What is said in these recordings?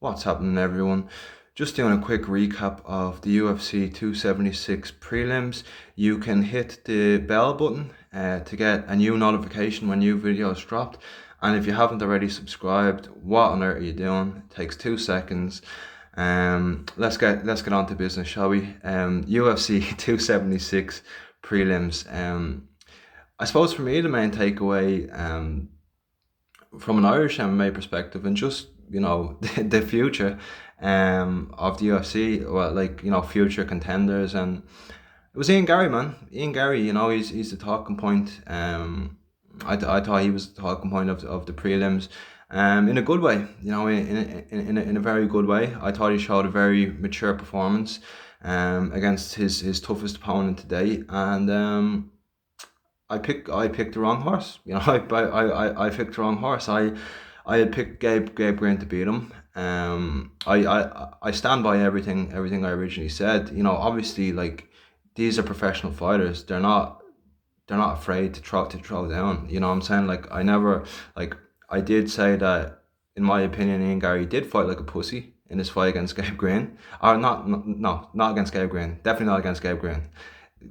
What's happening, everyone? Just doing a quick recap of the UFC 276 prelims. You can hit the bell button to get a new notification when new videos dropped. And if you haven't already subscribed, what on earth are you doing? It takes 2 seconds. Let's get on to business, shall we? UFC 276 prelims. I suppose for me the main takeaway from an Irish MMA perspective, and just the future of the UFC, well, future contenders, and it was Ian Garry, man. Ian Garry, he's the talking point. I thought he was the talking point of the prelims, in a good way, in a very good way. I thought he showed a very mature performance against his toughest opponent today, and I picked the wrong horse. I picked the wrong horse. I had picked Gabe Green to beat him. I stand by everything I originally said. Obviously, like, these are professional fighters. They're not afraid to throw down. You know what I'm saying? Like, I did say that, in my opinion, Ian Garry did fight like a pussy in his fight against Gabe Green. Or not, no, not against Gabe Green. Definitely not against Gabe Green.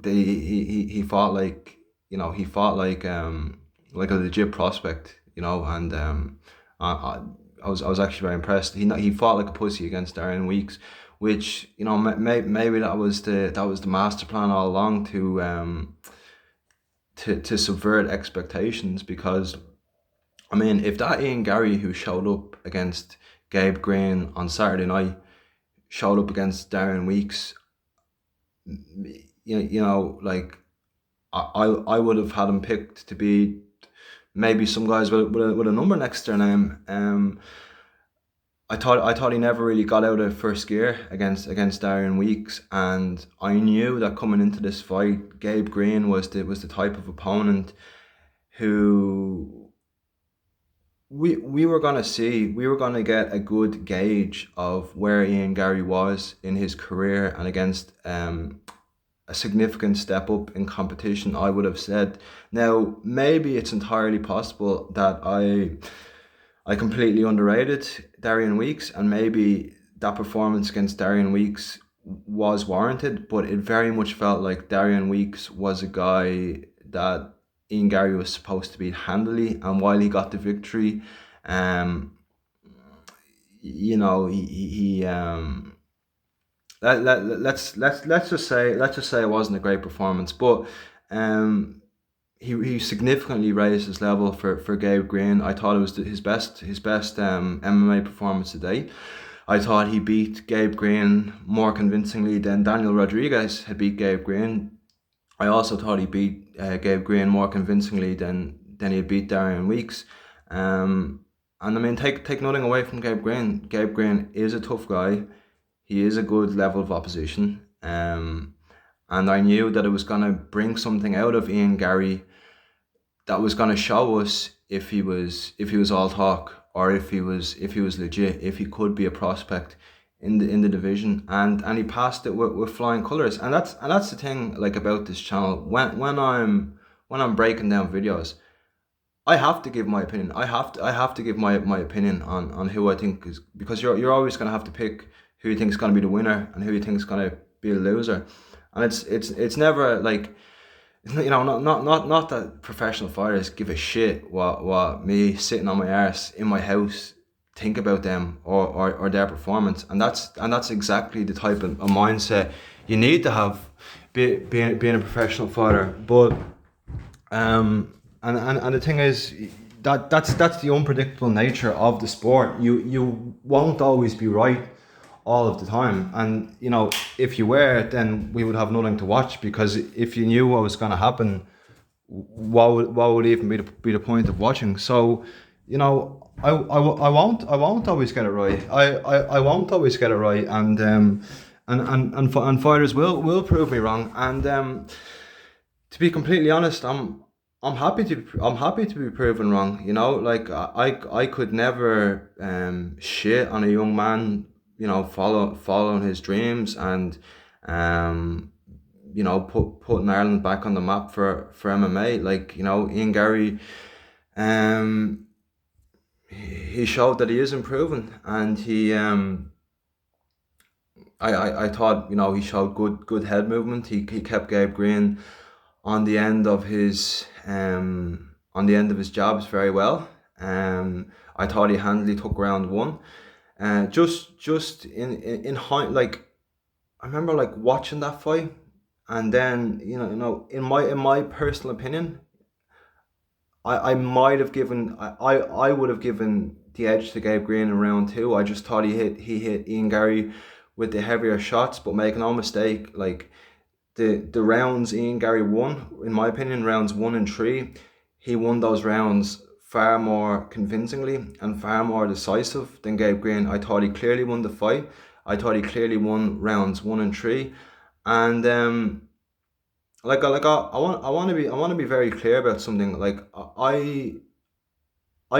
He fought like, like a legit prospect, and I was actually very impressed. He fought like a pussy against Darian Weeks, which, maybe that was the master plan all along, to subvert expectations. Because, I mean, if that Ian Garry who showed up against Gabe Green on Saturday night showed up against Darian Weeks, like, I would have had him picked to be maybe some guys with a number next to their name. I thought he never really got out of first gear against Darian Weeks, and I knew that coming into this fight, Gabe Green was the type of opponent who we were gonna see. We were gonna get a good gauge of where Ian Garry was in his career, and against a significant step up in competition, I would have said. Now, maybe it's entirely possible that I completely underrated Darian Weeks, and maybe that performance against Darian Weeks was warranted, but it very much felt like Darian Weeks was a guy that Ian Garry was supposed to beat handily, and while he got the victory, um, he let's just say it wasn't a great performance, but um, he significantly raised his level for Gabe Green. I thought it was his best MMA performance today. I thought he beat Gabe Green more convincingly than Daniel Rodriguez had beat Gabe Green. I also thought he beat Gabe Green more convincingly than he beat Darian Weeks. And, I mean, take nothing away from Gabe Green. Gabe Green is a tough guy. He is a good level of opposition. And I knew that it was gonna bring something out of Ian Garry that was gonna show us if he was all talk, or if he was legit, if he could be a prospect in the division. And he passed it with flying colors. And that's the thing, like, about this channel. When I'm breaking down videos, I have to give my opinion. I have to give my opinion on who I think is, because you're always gonna have to pick who you think is gonna be the winner and who you think is gonna be the loser. And it's never like, not that professional fighters give a shit what me sitting on my arse in my house think about them, or their performance. And that's exactly the type of a mindset you need to have, being a professional fighter. But and the thing is, that's the unpredictable nature of the sport. You won't always be right all of the time, and if you were, then we would have nothing to watch, because if you knew what was going to happen, what would even be the point of watching? So, I won't always get it right. I won't always get it right, and fighters will prove me wrong. And to be completely honest, I'm happy to be proven wrong. Like, I could never shit on a young man, following his dreams, and putting Ireland back on the map for MMA. Like, Ian Garry, um he showed that he is improving, and I thought, he showed good head movement. He kept Gabe Green on the end of his jabs very well. I thought he took round one. Just in like, I remember like watching that fight, and then in my personal opinion, I might have given I would have given the edge to Gabe Green in round two. I just thought he hit Ian Garry with the heavier shots, but make no mistake, like the rounds Ian Garry won, in my opinion, rounds 1 and 3, he won those rounds far more convincingly and far more decisive than Gabe Green. I thought he clearly won the fight. I thought he clearly won rounds 1 and 3, and I want to be very clear about something. Like I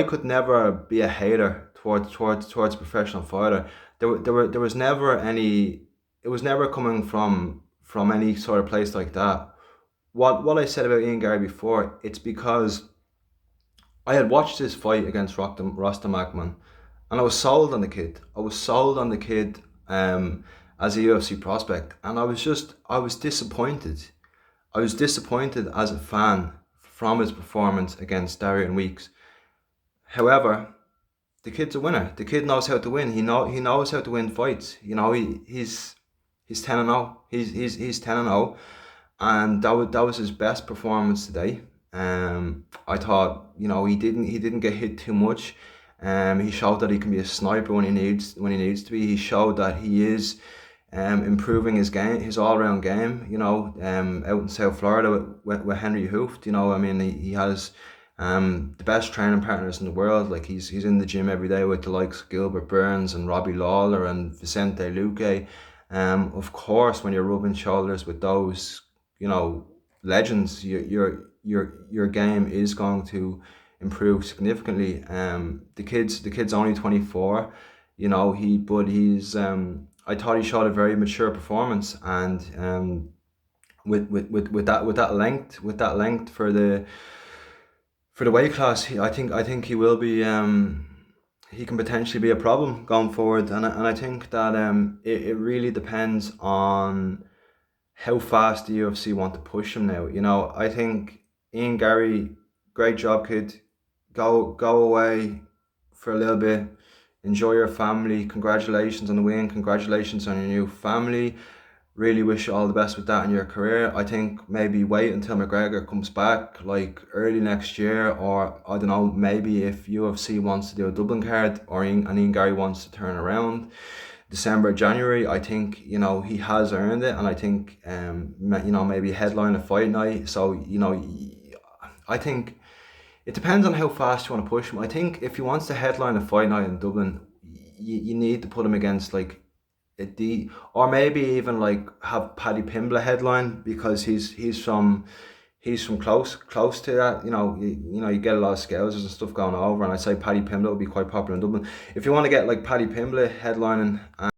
could never be a hater towards a professional fighter. There was never any. It was never coming from any sort of place like that. What I said about Ian Garry before, it's because I had watched this fight against Rostam Akman, and I was sold on the kid. I was sold on the kid as a UFC prospect, and I was disappointed. I was disappointed as a fan from his performance against Darian Weeks. However, the kid's a winner. The kid knows how to win. He knows how to win fights. He's 10-0. He's 10-0, and that was his best performance today. I thought, he didn't get hit too much. He showed that he can be a sniper when he needs to be. He showed that he is improving his game, his all round game. Out in South Florida with Henry Hooft. I mean, he has the best training partners in the world. Like he's in the gym every day with the likes of Gilbert Burns and Robbie Lawler and Vicente Luque. Of course, when you're rubbing shoulders with those, legends, your game is going to improve significantly. The kid's only 24. He's I thought he showed a very mature performance, and with that length for the weight class, I think he will be. He can potentially be a problem going forward, and I think that it really depends on how fast the UFC want to push him now. I think Ian Garry, great job, kid. Go away for a little bit. Enjoy your family. Congratulations on the win. Congratulations on your new family. Really wish you all the best with that in your career. I think maybe wait until McGregor comes back, like early next year, or I don't know, maybe if UFC wants to do a Dublin card, or Ian Garry wants to turn around December, January. I think he has earned it, and I think maybe headline a fight night. So I think it depends on how fast you want to push him. I think if he wants to headline a fight night in Dublin, you need to put him against like or maybe even like have Paddy Pimblett headline, because he's from close to that. You get a lot of scouts and stuff going over, and I'd say Paddy Pimblett would be quite popular in Dublin. If you want to get like Paddy Pimblett headlining